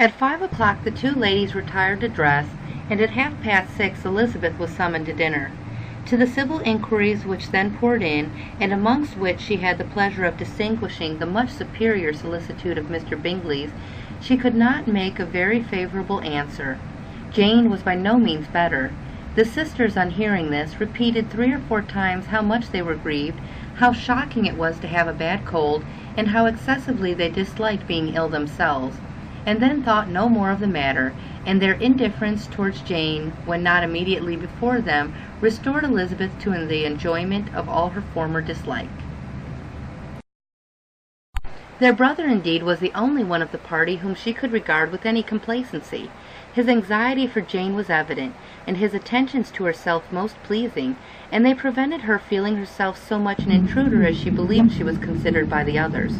At 5 o'clock the two ladies retired to dress, and at 6:30 Elizabeth was summoned to dinner. To the civil inquiries which then poured in, and amongst which she had the pleasure of distinguishing the much superior solicitude of Mr. Bingley's, she could not make a very favourable answer. Jane was by no means better. The sisters, on hearing this, repeated 3 or 4 times how much they were grieved, how shocking it was to have a bad cold, and how excessively they disliked being ill themselves, and then thought no more of the matter, and their indifference towards Jane, when not immediately before them, restored Elizabeth to the enjoyment of all her former dislike. Their brother, indeed, was the only one of the party whom she could regard with any complacency. His anxiety for Jane was evident, and his attentions to herself most pleasing, and they prevented her feeling herself so much an intruder as she believed she was considered by the others.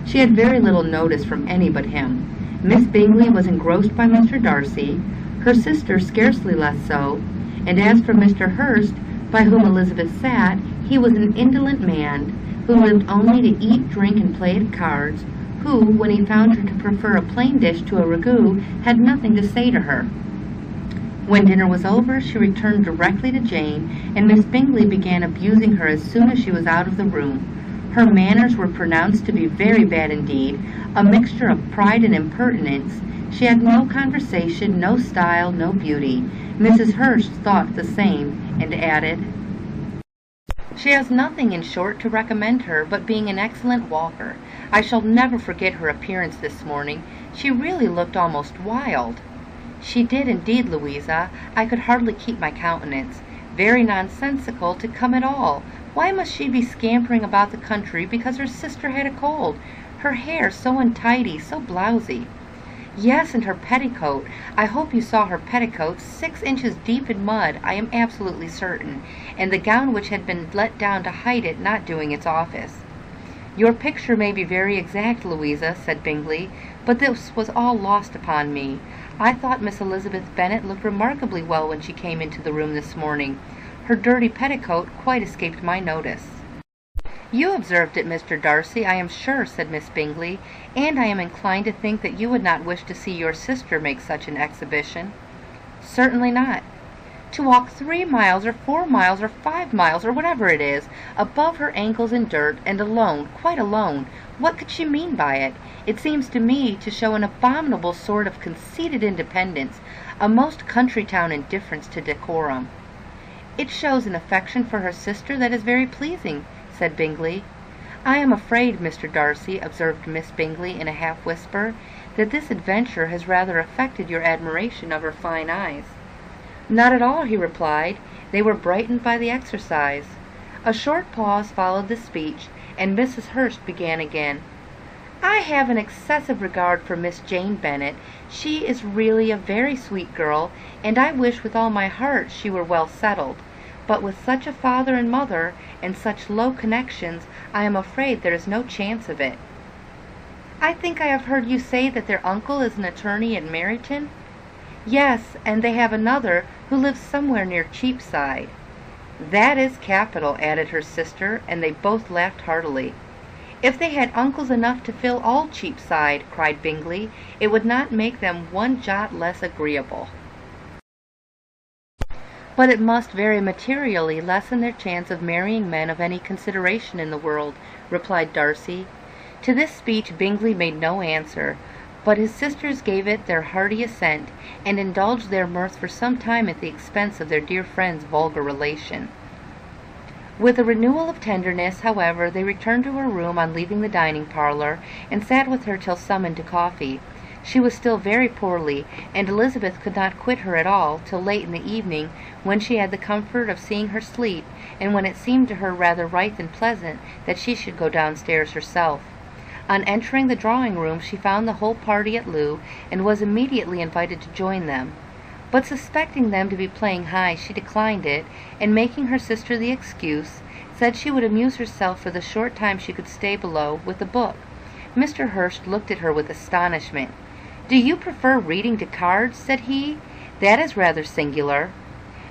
She had very little notice from any but him. Miss Bingley was engrossed by Mr. Darcy, her sister scarcely less so, and as for Mr. Hurst, by whom Elizabeth sat, he was an indolent man, who lived only to eat, drink, and play at cards, who, when he found her to prefer a plain dish to a ragout, had nothing to say to her. When dinner was over, she returned directly to Jane, and Miss Bingley began abusing her as soon as she was out of the room. Her manners were pronounced to be very bad indeed, a mixture of pride and impertinence. She had no conversation, no style, no beauty. Mrs. Hurst thought the same, and added, "She has nothing, in short, to recommend her, but being an excellent walker. I shall never forget her appearance this morning. She really looked almost wild." "She did indeed, Louisa. I could hardly keep my countenance. Very nonsensical to come at all. Why must she be scampering about the country because her sister had a cold? Her hair so untidy, so blousy." "Yes, and her petticoat. I hope you saw her petticoat, 6 inches deep in mud, I am absolutely certain, and the gown which had been let down to hide it not doing its office." "Your picture may be very exact, Louisa," said Bingley, "but this was all lost upon me. I thought Miss Elizabeth Bennet looked remarkably well when she came into the room this morning. Her dirty petticoat quite escaped my notice." "You observed it, Mr. Darcy, I am sure," said Miss Bingley, "and I am inclined to think that you would not wish to see your sister make such an exhibition." "Certainly not." "To walk 3 miles, or 4 miles, or 5 miles, or whatever it is, above her ankles in dirt, and alone, quite alone. What could she mean by it? It seems to me to show an abominable sort of conceited independence, a most country-town indifference to decorum." "It shows an affection for her sister that is very pleasing," said Bingley. "I am afraid, Mr. Darcy," observed Miss Bingley in a half-whisper, "that this adventure has rather affected your admiration of her fine eyes." "Not at all," he replied. "They were brightened by the exercise." A short pause followed this speech, and Mrs. Hurst began again. "I have an excessive regard for Miss Jane Bennet. She is really a very sweet girl, and I wish with all my heart she were well settled. But with such a father and mother, and such low connections, I am afraid there is no chance of it." "I think I have heard you say that their uncle is an attorney at Meryton?" "Yes, and they have another who lives somewhere near Cheapside." "That is capital," added her sister, and they both laughed heartily. "If they had uncles enough to fill all Cheapside," cried Bingley, "it would not make them one jot less agreeable." "But it must very materially lessen their chance of marrying men of any consideration in the world," replied Darcy. To this speech Bingley made no answer, but his sisters gave it their hearty assent, and indulged their mirth for some time at the expense of their dear friend's vulgar relation. With a renewal of tenderness, however, they returned to her room on leaving the dining-parlour, and sat with her till summoned to coffee. She was still very poorly, and Elizabeth could not quit her at all till late in the evening, when she had the comfort of seeing her sleep, and when it seemed to her rather right than pleasant that she should go downstairs herself. On entering the drawing-room she found the whole party at loo, and was immediately invited to join them. But suspecting them to be playing high, she declined it, and making her sister the excuse, said she would amuse herself for the short time she could stay below with a book. Mr. Hurst looked at her with astonishment. "Do you prefer reading to cards?" said he. "That is rather singular."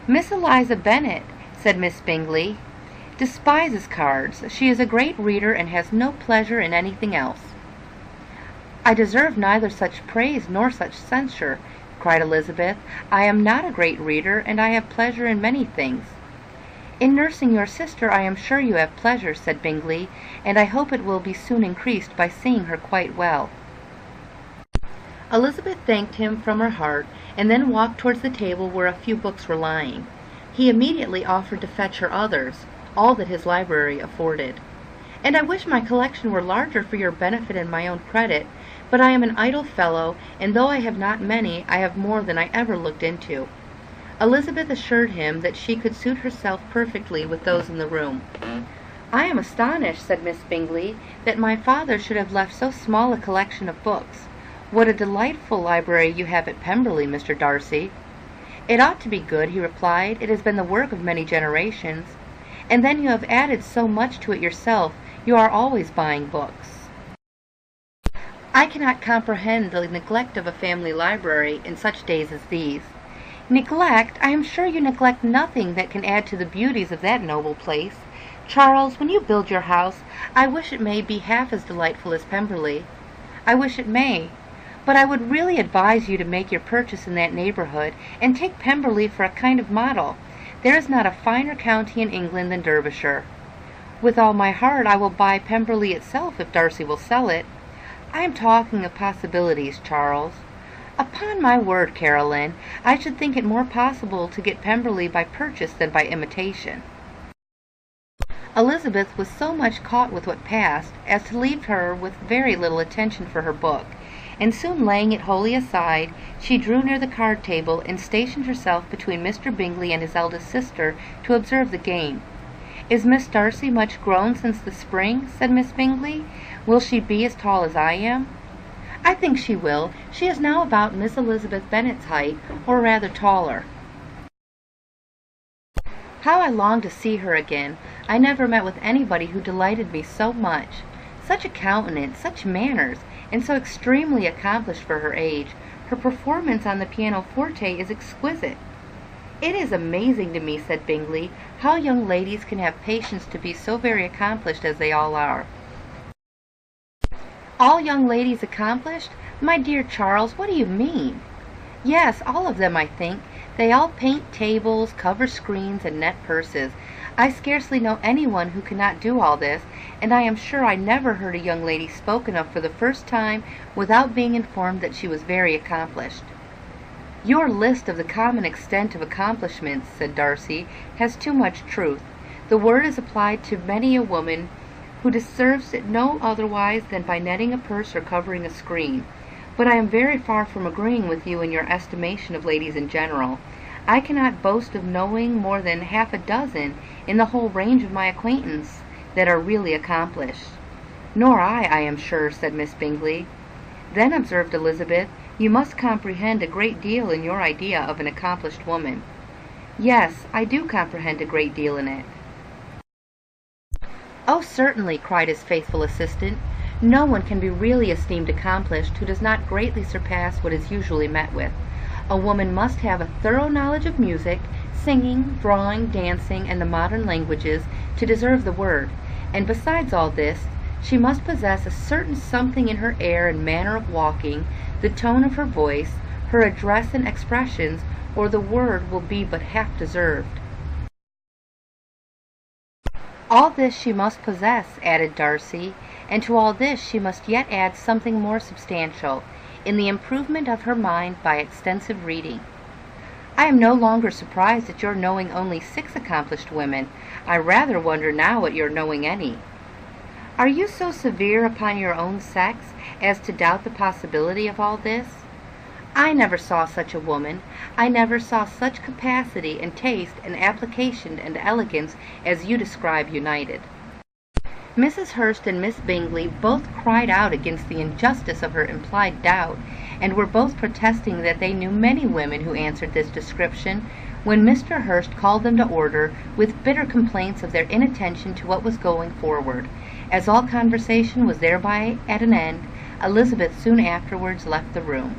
"Miss Eliza Bennet," said Miss Bingley, "despises cards. She is a great reader, and has no pleasure in anything else." "I deserve neither such praise nor such censure," cried Elizabeth. "I am not a great reader, and I have pleasure in many things." "In nursing your sister I am sure you have pleasure," said Bingley, "and I hope it will be soon increased by seeing her quite well." Elizabeth thanked him from her heart, and then walked towards the table where a few books were lying. He immediately offered to fetch her others, all that his library afforded. "And I wish my collection were larger for your benefit and my own credit, but I am an idle fellow, and though I have not many, I have more than I ever looked into." Elizabeth assured him that she could suit herself perfectly with those in the room. "I am astonished," said Miss Bingley, "that my father should have left so small a collection of books. What a delightful library you have at Pemberley, Mr. Darcy." "It ought to be good," he replied. "It has been the work of many generations. And then you have added so much to it yourself. You are always buying books." "I cannot comprehend the neglect of a family library in such days as these." "Neglect! I am sure you neglect nothing that can add to the beauties of that noble place. Charles, when you build your house, I wish it may be half as delightful as Pemberley." "I wish it may. But I would really advise you to make your purchase in that neighbourhood, and take Pemberley for a kind of model. There is not a finer county in England than Derbyshire." "With all my heart I will buy Pemberley itself if Darcy will sell it." "I am talking of possibilities, Charles." "Upon my word, Caroline, I should think it more possible to get Pemberley by purchase than by imitation." Elizabeth was so much caught with what passed as to leave her with very little attention for her book, and soon laying it wholly aside, she drew near the card table and stationed herself between Mr. Bingley and his eldest sister to observe the game. "Is Miss Darcy much grown since the spring?" said Miss Bingley. "Will she be as tall as I am?" "I think she will. She is now about Miss Elizabeth Bennet's height, or rather taller." "How I long to see her again! I never met with anybody who delighted me so much. Such a countenance, such manners, and so extremely accomplished for her age. Her performance on the pianoforte is exquisite." "It is amazing to me," said Bingley, "how young ladies can have patience to be so very accomplished as they all are." "All young ladies accomplished? My dear Charles, what do you mean?" "Yes, all of them, I think. They all paint tables, cover screens, and net purses. I scarcely know anyone who cannot do all this, and I am sure I never heard a young lady spoken of for the first time without being informed that she was very accomplished." "Your list of the common extent of accomplishments," said Darcy, "has too much truth. The word is applied to many a woman who deserves it no otherwise than by netting a purse or covering a screen. But I am very far from agreeing with you in your estimation of ladies in general. I cannot boast of knowing more than half a dozen in the whole range of my acquaintance that are really accomplished." "Nor I am sure," said Miss Bingley. "Then," observed Elizabeth, "you must comprehend a great deal in your idea of an accomplished woman." "Yes, I do comprehend a great deal in it." "Oh, certainly," cried his faithful assistant. "No one can be really esteemed accomplished who does not greatly surpass what is usually met with. A woman must have a thorough knowledge of music, singing, drawing, dancing, and the modern languages to deserve the word, and besides all this, she must possess a certain something in her air and manner of walking, the tone of her voice, her address and expressions, or the word will be but half deserved." "All this she must possess," added Darcy, "and to all this she must yet add something more substantial, in the improvement of her mind by extensive reading." "I am no longer surprised at your knowing only 6 accomplished women. I rather wonder now at your knowing any." "Are you so severe upon your own sex as to doubt the possibility of all this? I never saw such a woman. I never saw such capacity and taste and application and elegance as you describe united." Mrs. Hurst and Miss Bingley both cried out against the injustice of her implied doubt, and were both protesting that they knew many women who answered this description, when Mr. Hurst called them to order, with bitter complaints of their inattention to what was going forward. As all conversation was thereby at an end, Elizabeth soon afterwards left the room.